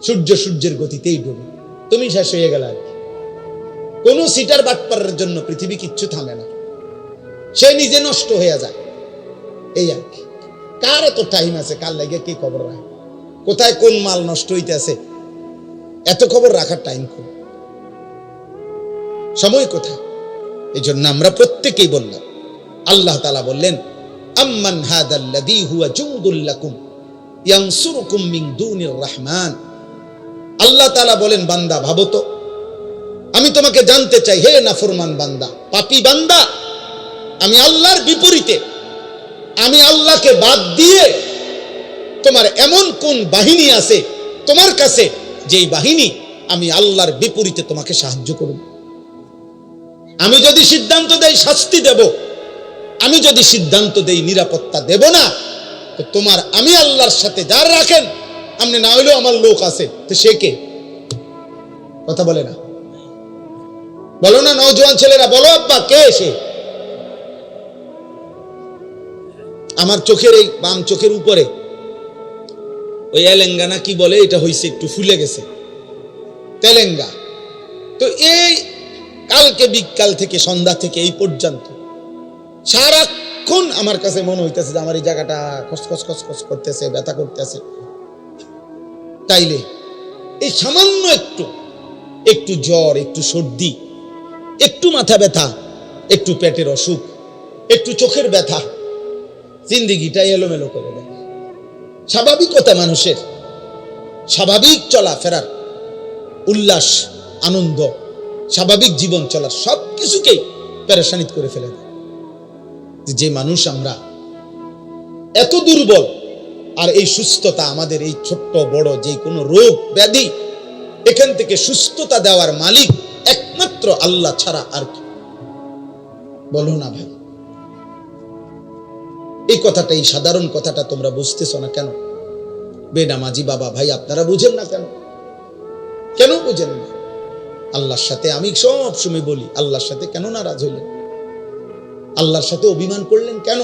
সূর্য সূর্যের গতিতেই ডুবে, তুমি শেষ হয়ে গেল আর কি। কোনো সিটার বাটপারের জন্য পৃথিবী কিচ্ছু থামে না, সে নিজে নষ্ট হয়ে যায়, এই আর কি। কার এত টাইম আছে কার লাগে কি খবর রাখে, কোথায় কোন মাল নষ্ট হইতেছে, এত খবর রাখার টাইম খুব সময় কোথায়? এই জন্য আমরা প্রত্যেকেই বললাম, আল্লাহ তাআলা বললেন আম্মান হাদাল্লাযী হুয়া জুনদুল লাকুম ইয়ানসুরুকুম মিন দুনির রহমান। আল্লাহ তাআলা বলেন, বান্দা ভাবো তো, আমি তোমাকে জানতে চাই, হে নাফরমান বান্দা, পাপী বান্দা, আমি আল্লাহর বিপরীতে, আমি আল্লাহকে বাদ দিয়ে তোমার এমন কোন বাহিনী আছে তোমার কাছে, যেই বাহিনী আমি আল্লাহর বিপরীতে তোমাকে সাহায্য করব? আমি যদি সিদ্ধান্ত দেই শাস্তি দেব, আমি যদি সিদ্ধান্ত দেই নিরাপত্তা দেব না, তো তোমার আমি আল্লাহর সাথে যার রাখেন, আপনি না হইলেও আমার লোক আছে, তো সে কে? কথা বলে না, বলো না নওজোয়ান ছেলেরা, বলো আব্বা, কে সে? আমার চোখের এই বাম চোখের উপরে ওই এলেঙ্গানা কি বলে, এটা হইছে একটু ফুলে গেছে, তেলেঙ্গা। তো এই কালকে বিকাল থেকে সন্ধ্যা থেকে এই পর্যন্ত সারাক্ষণ আমার কাছে মনে হইতেছে যে আমার এই জায়গাটা খসখস খসখস করতেছে, ব্যথা করতেছে। তাইলে এই সামান্য একটু জ্বর, একটু সর্দি, একটু মাথা ব্যথা, একটু পেটের অসুখ, একটু চোখের ব্যথা, জিন্দেগিটা এলোমেলো করে দেয়। স্বাভাবিকতা মানুষের, স্বাভাবিক চলাফেরার, উল্লাস, আনন্দ, স্বাভাবিক জীবন চলার সবকিছুকেই পেরেশানিত করে ফেলে দেয়। যে মানুষ আমরা এত দুর্বল, আর এই সুস্থতা আমাদের, এই ছোট্ট বড় যে কোনো রোগ ব্যাধি, এখান থেকে সুস্থতা দেওয়ার মালিক একমাত্র আল্লাহ ছাড়া আর কি? বলো না ভাই, এই কথাটা, এই সাধারণ কথাটা তোমরা বুঝতেছ না কেন? বেনামাজি বাবা ভাই আপনারা বুঝেন না কেন? কেন বুঝেন না? আল্লাহর সাথে আমি সব সময় বলি, আল্লাহর সাথে কেন নারাজ হইলেন? আল্লাহর সাথে অভিমান করলেন কেন?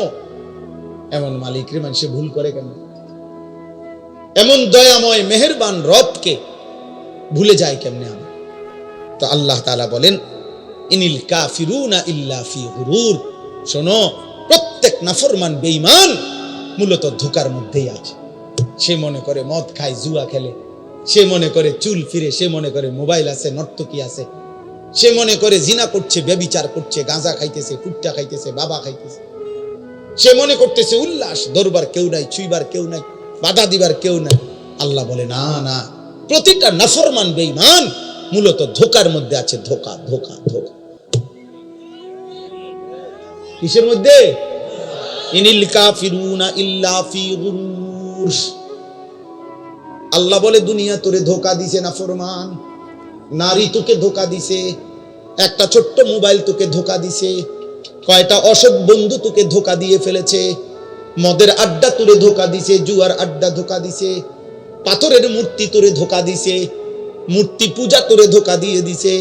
এমন মালিকরে মানুষে ভুল করে কেন? এমন দয়াময় মেহেরবান রবকে ভুলে যায় কেমনে আমরা? তো আল্লাহ তাআলা বলেন, ইনিল কাফিরুনা ইল্লা ফি গুরুর। শোনো, প্রত্যেক নাফরমান বেঈমান মূলত ধোঁকার মধ্যেই আছে। সে মনে করে মদ খায়, জুয়া খেলে, সে মনে করে চুল ফিরে, সে মনে করে মোবাইল আছে, নর্তকী আছে, সে মনে করে জিনা করছে, ব্যভিচার করছে, গাঁজা খাইতেছে, ফুট্টা খাইতেছে, বাবা খাইতেছে, সে মনে করতেছে উল্লাস, ধরবার কেউ নাই, ছুঁইবার কেউ নাই, বাধা দিবার কেউ নাই। আল্লাহ বলে না না, প্রতিটা নাফরমান বেঈমান মূলত ধোঁকার মধ্যে আছে। ধোঁকা ধোঁকা ধোঁকা কিসের মধ্যে? ইনিল কাফিরুনা ইল্লা ফি গুরুর। আল্লাহ বলে দুনিয়া তোরে ধোঁকা দিছে নাফরমান, নারী তোকে ধোঁকা দিছে, একটা ছোট্ট মোবাইল তোকে ধোঁকা দিছে, কয়টা অসৎ বন্ধু তোকে ধোঁকা দিয়ে ফেলেছে, মদের আড্ডা তোরে ধোঁকা দিছে, জুয়ার আড্ডা ধোঁকা দিছে, পাথরের মূর্তি তোরে ধোঁকা দিছে, মূর্তি পূজা তোরে ধোঁকা দিয়ে দিছে,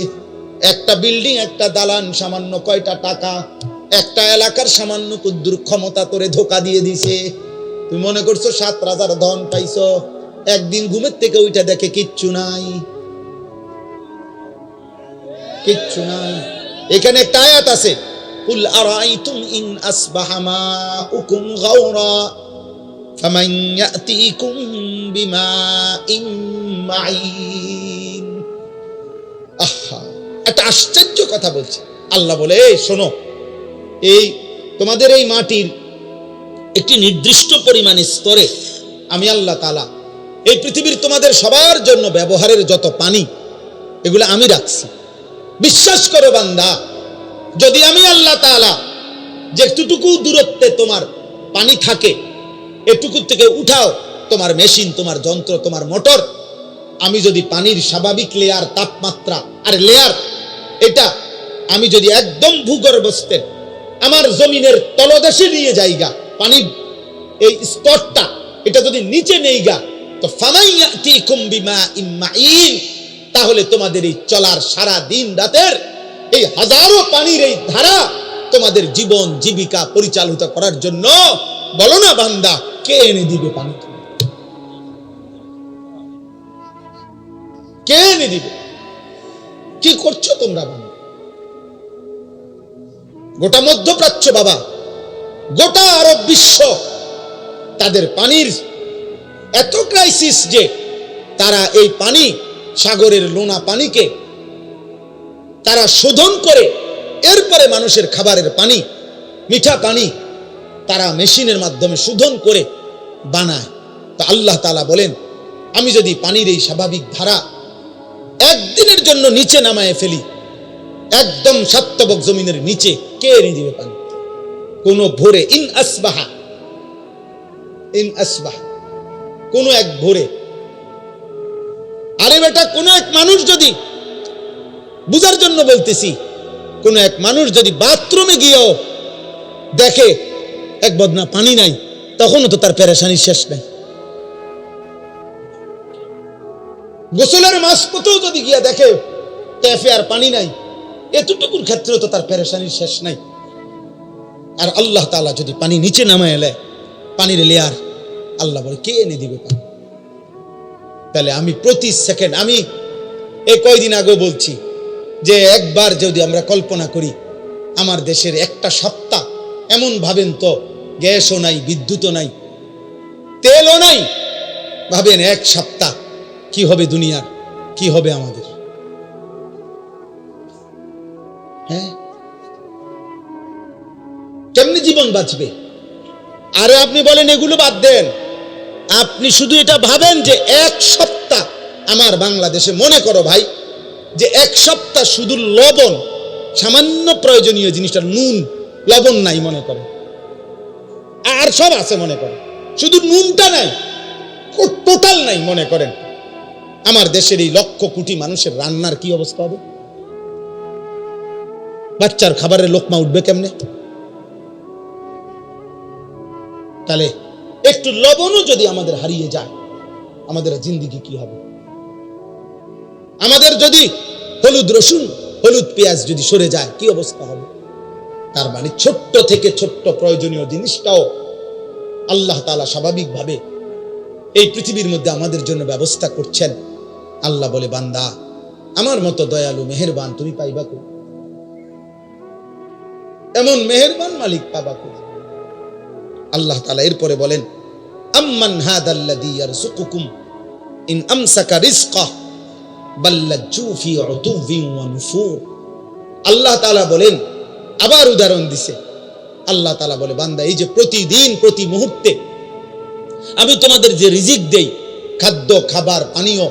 একটা বিল্ডিং, একটা দালান, সামান্য কয়টা টাকা, একটা এলাকার সামান্য কুদ্দুর ক্ষমতা তোরে ধোঁকা দিয়ে দিছে। তুমি মনে করছো 7 রাজার ধন পাইছো, একদিন ঘুমের থেকে ওইটা দেখে কিচ্ছু নাই, কিচ্ছু নাই। এখানে একটা আয়াত আছে, কুল আরাইতুম ইন আসবাহা মাউকুম গাওরা ফামান ইয়াতিকুম বিমাইন মাইন। আহা, একটা আশ্চর্য কথা বলছে আল্লাহ। বলে এই শোনো, এই তোমাদের এই মাটির একটি নির্দিষ্ট পরিমাণ স্তরে আমি আল্লাহ তাআলা এই পৃথিবীর তোমাদের সবার জন্য ব্যবহারের যত পানি এগুলো আমি রাখছি। বিশ্বাস করো বান্দা, যদি আমি আল্লাহ তাআলা যেটুকু দূরত্বে তোমার পানি থাকে এটুকু থেকে উঠাও তোমার মেশিন, তোমার যন্ত্র, তোমার মোটর, আমি যদি পানির স্বাভাবিক লেয়ার তাপমাত্রা আর লেয়ার এটা আমি যদি একদম ভূগর্ভস্থের আমার জমিনের তলদেশে নিয়ে যাইগা, পানির এই স্তরটা এটা যদি নিচে নেইগা, তো ফামাইয়াতিকুম বিমাইন মাইন, তাহলে তোমাদের এই চলার সারা দিন রাতের এই হাজারো পানির এই ধারা তোমাদের জীবন জীবিকা পরিচালিত করার জন্য বলো না বান্দা, কে এনে দিবে পানি? কে এনে দিবে? কি করছো তোমরা বান্দা? গোটা মধ্যপ্রাচ্য বাবা, গোটা আরব বিশ্ব তাদের পানির এত ক্রাইসিস যে তারা এই পানি, সাগরের লোনা পানিকে তারা শোধন করে এরপরে মানুষের খাবারের পানি, মিঠা পানি তারা মেশিনের মাধ্যমে শোধন করে বানায়। তো আল্লাহ তাআলা বলেন, আমি যদি পানির এই স্বাভাবিক ধারা একদিনের জন্য নিচে নামায় ফেলি, একদম সাতবক জমিনের নিচে, কে এনে দিবে পানি? কোন ভোরে ইন আসবাহা কোন এক ভোরে, আরে বেটা কোন এক মানুষ যদি, বুঝার জন্য বলতেছি, কোন এক মানুষ যদি বাথরুমে গিয়েও দেখে এক বদনা পানি নাই, তখনও তো তার পেরেশানি শেষ নাই। গোসলের মাঝপথেও যদি গিয়া দেখে ট্যাপে আর পানি নাই, এতটুকুর ক্ষেত্রেও তো তার পেরেশানির শেষ নাই। আর আল্লাহ তাআলা যদি পানি নিচে নামায় এলে, পানির লেয়ার, আল্লাহ বলে কে এনে দিবে পানি? তাহলে আমি প্রতি সেকেন্ড, আমি এই কয়দিন আগে বলছি যে একবার যদি আমরা কল্পনা করি আমার দেশের একটা সপ্তাহ, এমন ভাবেন তো গ্যাসও নাই, বিদ্যুৎও নাই, তেলও নাই, ভাবেন এক সপ্তাহ কি হবে দুনিয়ার, কি হবে আমাদের? হ্যাঁ, কেমনি জীবন বাঁচবে? আরে আপনি বলেন এগুলো বাদ দেন, আপনি শুধু এটা ভাবেন যে এক সপ্তাহ আমার বাংলাদেশে, মনে করো ভাই যে এক সপ্তাহ শুধু লবণ, সামান্য প্রয়োজনীয় জিনিসটা নুন লবণ নাই মনে করেন, আর সব আছে মনে করেন, শুধু নুনটা নাই, টোটাল নাই মনে করেন, আমার দেশের এই লক্ষ কোটি মানুষের রান্নার কি অবস্থা হবে? বাচ্চার খাবারের লোকমা উঠবে কেমনে? তাহলে একটু লবণও যদি আমাদের হারিয়ে যায়, আমাদের জিন্দেগি কি হবে? আমাদের যদি হলুদ রসুন, হলুদ পেঁয়াজ যদি সরে যায়, কি অবস্থা হবে? তার মানে ছোট্ট থেকে ছোট্ট প্রয়োজনীয় জিনিসটাও আল্লাহ তাআলা স্বাভাবিকভাবে এই পৃথিবীর মধ্যে আমাদের জন্য ব্যবস্থা করছেন। আল্লাহ বলে, বান্দা আমার মতো দয়ালু মেহেরবান তুমি পাইবা কো? এমন মেহেরবান মালিক পাবা কো? আল্লাহ তাআলা এরপরে বলেন, আম্মান হাদাল্লাযী ইয়ারযুকুকুম ইন আমসাকা রিজকাহ বাল্লাজু ফি উতুবিন ওয়া নুফুর। আল্লাহ তাআলা বলেন, আবার উদাহরণ দিছে, আল্লাহ তাআলা বলে, বান্দা এই যে প্রতিদিন প্রতি মুহূর্তে আমি তোমাদের যে রিজিক দেই, খাদ্য খাবার পানীয়,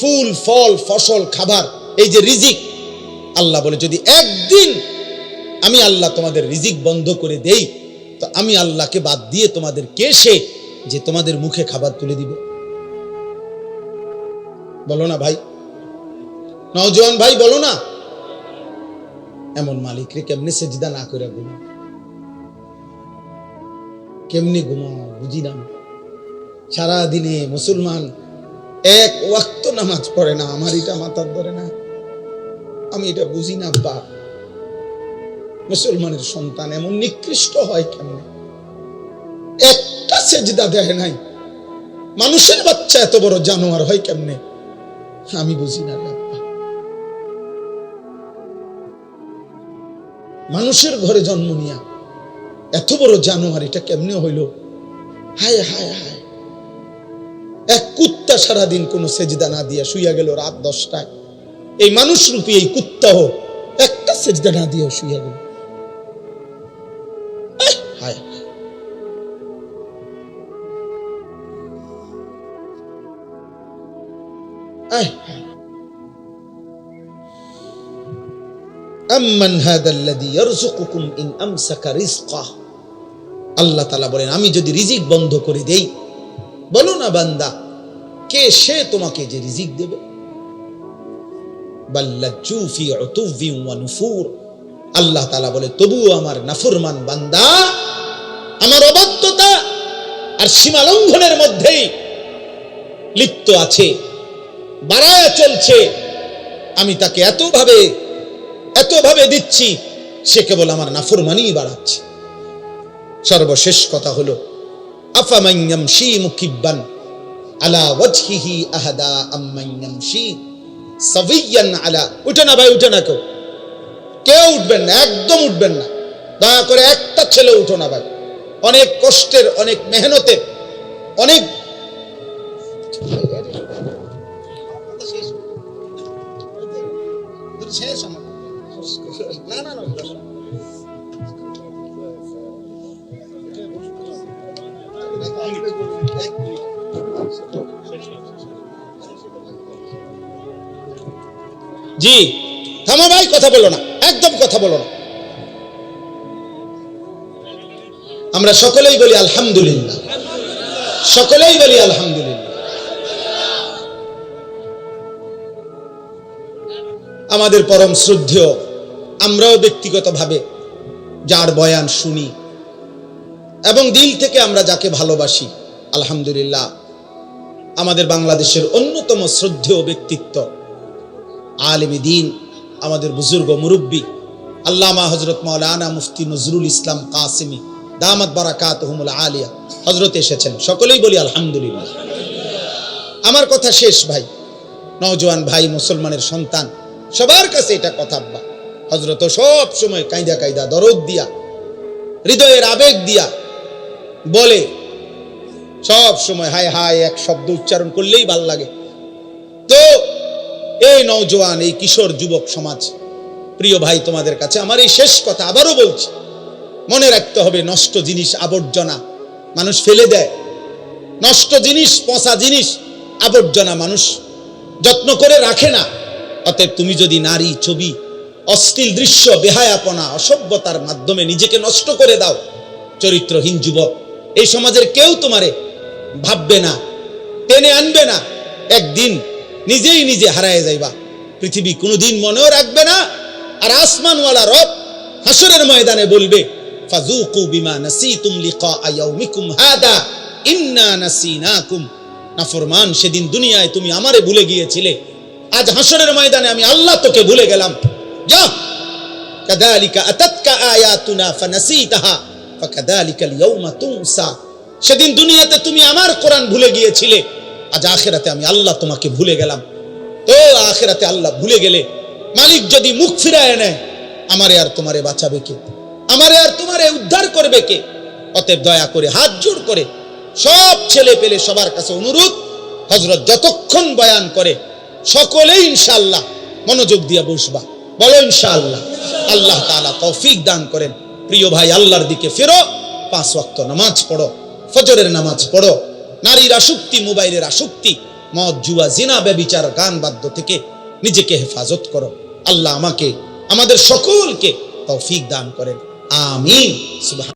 ফুল ফল ফসল খাবার, এই যে রিজিক, আল্লাহ বলে যদি একদিন আমি আল্লাহ তোমাদের রিজিক বন্ধ করে দেই, তো আমি আল্লাহকে বাদ দিয়ে তোমাদের কে সে যে তোমাদের মুখে খাবার তুলে দিবে? বলো না ভাই, নওজোয়ান ভাই বলো না, এমন মালিক রে কেমনে সেজদা না করে ঘুমাও? কেমনে ঘুমাও বুঝি না। সারা দিনে মুসলমান এক ওয়াক্ত নামাজ পড়ে না, আমার এটা মাথার ধরে না, আমি এটা বুঝি না। বাপ মুসলমানের সন্তান এমন নিকৃষ্ট হয় কেমনে? একটা সেজদা দেয় নাই। মানুষের বাচ্চা এত বড় জানোয়ার হয় কেমনে? আমি বুঝি না। মানুষের ঘরে জন্ম নিয়া এত বড় জানোয়ার এটা কেমনে হইল? হায় হায় হায়। এক কুত্তা সারাদিন কোন সেজদা না দিয়া শুইয়া গেল রাত 10টায়, এই মানুষ রূপী এই কুত্তাও একটা সেজদা না দিয়া শুইয়া গেল। আম্মান হাদাল্লাযী ইয়ারযুকুকুম ইন আমসাকা রিজকা, আল্লাহ তাআলা বলেন আমি যদি রিজিক বন্ধ করে দেই, বলো না বান্দা কে সে তোমাকে যে রিজিক দেবে। বাল্লাজু ফি উতুভি ওয়া নুফুর, আল্লাহ তাআলা বলে তবুও আমার নাফরমান বান্দা আমার অবাধ্যতা আর সীমা লঙ্ঘনের মধ্যেই লিপ্ত আছে, বাড়ায়া চলছে। আমি তাকে এতভাবে দিচ্ছি, সে কেবল আমার নাফরমানি বাড়াচ্ছে। সর্বশেষ কথা হলো আফামান ইয়ামশি মুকিব্বান আলা ওয়াজহিহি আহাদা আম্মান ইয়ামশি সাবিয়ান আলা। উঠে না ভাই, উঠে না, কেউ উঠবেন না, একদম উঠবেন না, দয়া করে একটা ছেলে উঠো না ভাই। অনেক কষ্টের, অনেক মেহনতের, অনেক জি থামো ভাই, কথা বলো না, একদম কথা বলো না। আমরা সকলেই বলি আলহামদুলিল্লাহ, সকলেই বলি আলহামদুলিল্লাহ। আমাদের পরম শ্রদ্ধেয়, আমরাও ব্যক্তিগতভাবে যার বয়ান শুনি এবং দিল থেকে আমরা যাকে ভালোবাসি, আলহামদুলিল্লাহ আমাদের বাংলাদেশের অন্যতম শ্রদ্ধেয় ব্যক্তিত্ব, আলেমে দ্বীন, আমাদের বুজুর্গ মুরব্বী আল্লামা হযরত মাওলানা মুফতি নজরুল ইসলাম কাসেমী দামাত বারাকাতুহুমুল আলিয়া হযরত এসেছেন। সকলেই বলি আলহামদুলিল্লাহ। আমার কথা শেষ ভাই, নওজোয়ান ভাই, মুসলমানের সন্তান, সবার কাছে এটা কথা। আব্বা হযরত সব সময় কাইদা দরদ দিয়া, হৃদয়ের আবেগ দিয়া বলে, সব সময় হায় হায় এক শব্দ উচ্চারণ করলেই ভাল লাগে। তো এই নওজোয়ান, এই কিশোর যুবক সমাজ, প্রিয় ভাই, তোমাদের কাছে আমার এই শেষ কথা আবারও বলছি, মনে রাখতে হবে নষ্ট জিনিস, আবর্জনা মানুষ ফেলে দেয়। নষ্ট জিনিস, পচা জিনিস, আবর্জনা মানুষ যত্ন করে রাখে না। অতএব তুমি যদি নারী, ছবি, অশ্লীল দৃশ্য, বেহায়াপনা, অসভ্যতার মাধ্যমে নিজেকে নষ্ট করে দাও, চরিত্রহীন যুবক, এই সমাজের কেউ তোমারে ভাববে না, টেনে আনবে না। একদিন নিজেই নিজে হারায় যাইবা, পৃথিবী কোনোদিন মনেও রাখবে না। আর আসমানওয়ালা রব হাসরের ময়দানে বলবে, ফাযুকু বিমা নাসিতুম লিকা ইয়াউমিকুম হাদা ইন্না নাসিনাকুম। নাফরমান, সেদিন দুনিয়ায় তুমি আমারে ভুলে গিয়েছিলে, আজ হাসরের ময়দানে আমি আল্লাহ তোকে ভুলে গেলাম। যা কাযালিকা আতাতকা আয়াতুনা ফানাসিতাহা ফাকাযালিকাল ইয়াউমা তুনসা। সেদিন দুনিয়াতে তুমি আমার কোরআন ভুলে গিয়েছিলে, আজ আখিরাতে আমি আল্লাহ তোমাকে ভুলে গেলাম। তো আখিরাতে আল্লাহ ভুলে গেলে মালিক যদি মুখ ফিরায় নেয়, আমারে আর তোমারে বাঁচাবে কে? আমারে আর তোমারে উদ্ধার করবে কে? অতএব দয়া করে হাত জোড় করে সব ছেলে পেলে সবার কাছে অনুরোধ, হযরত যতক্ষণ বয়ান করে সকলেই ইনশাআল্লাহ মনোযোগ দিয়ে বসবা। বলো ইনশাআল্লাহ। আল্লাহ তাআলা তৌফিক দান করেন। প্রিয় ভাই, আল্লাহর দিকে ফেরো, 5 ওয়াক্ত নামাজ পড়ো, ফজরের নামাজ পড়ো, নারীর আসক্তি, মোবাইলের আসক্তি, মদ, জুয়া, জিনা, ব্যভিচার, গান বাদ্য থেকে নিজেকে হেফাজত করো। আল্লাহ আমাকে, আমাদের সকলকে তৌফিক দান করেন। আমিন। সুবহান।